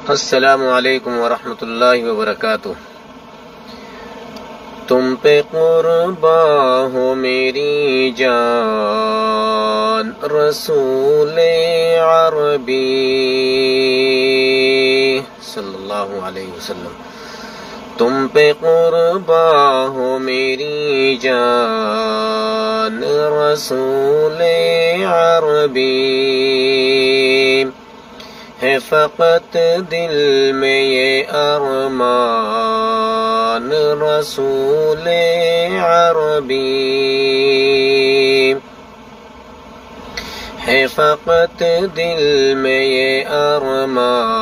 السلام علیکم ورحمۃ اللہ وبرکاتہ۔ تم پہ قرباں ہو میری جان رسول عربی صلی اللہ علیہ وسلم۔ تم پہ قرباں ہو میری جان رسول عربی، ہے فقط دل میں یہ ارمان رسول عربی، ہے فقط دل میں یہ ارمان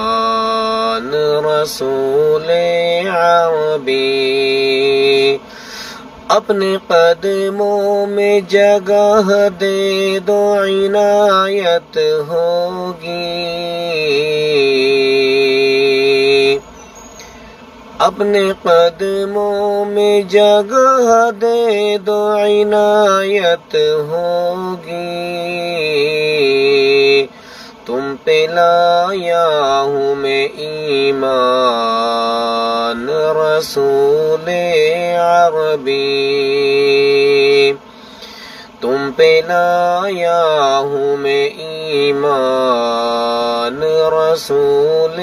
رسول عربی۔ اپنے قدموں میں جگہ دے دو عنایت ہوگی، اپنے قدموں میں جگہ دے دو عنایت ہوگی۔ تم پہ لایا ہوں میں ایمان رسول عربی، تم پہ لایا ہوں میں ایمان رسول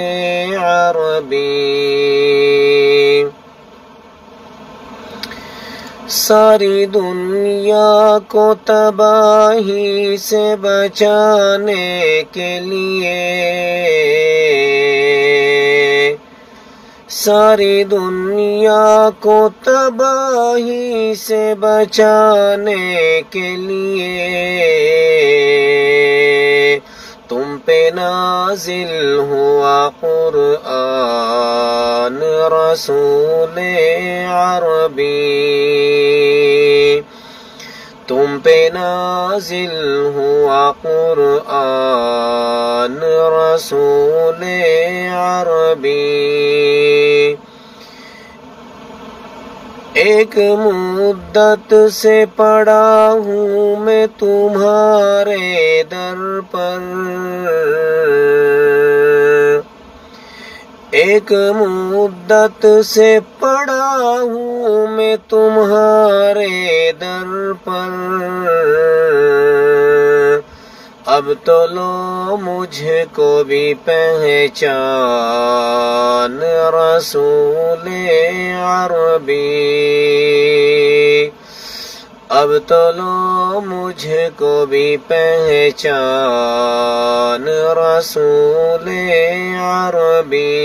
عربی۔ ساری دنیا کو تباہی سے بچانے کے لیے، ساری دنیا کو تباہی سے بچانے کے لیے، تم پہ نازل ہوا قرآن رسول عربی، تم پہ نازل ہوا قرآن رسول عربی۔ ایک مدت سے پڑا ہوں میں تمہارے در پر، ایک مدت سے پڑا ہوں میں تمہارے در پر، اب تو لو مجھ کو بھی پہچان رسول عربی، اب تو لو مجھ کو بھی پہچان رسول عربی۔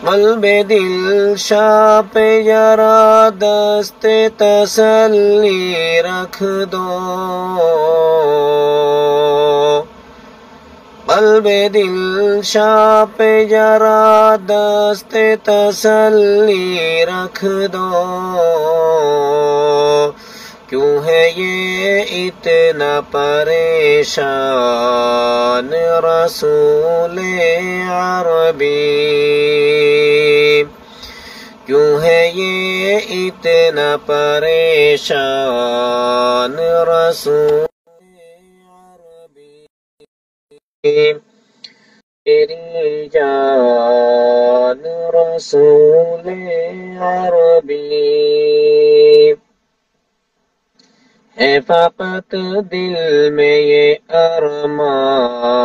قلب دل شاہ پہ ذرا دست تسلی رکھ دو، قلب دل شاہ پہ ذرا دست تسلی رکھ دو، کیوں ہے یہ اتنا پریشان رسول عربی، کیوں ہے یہ اتنا پریشان رسول عربی، تیری جان رسول عربی، ہے فقط دل میں یہ ارمان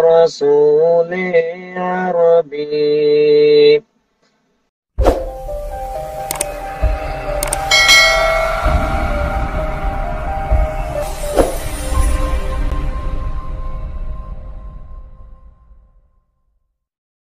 رسول عربی،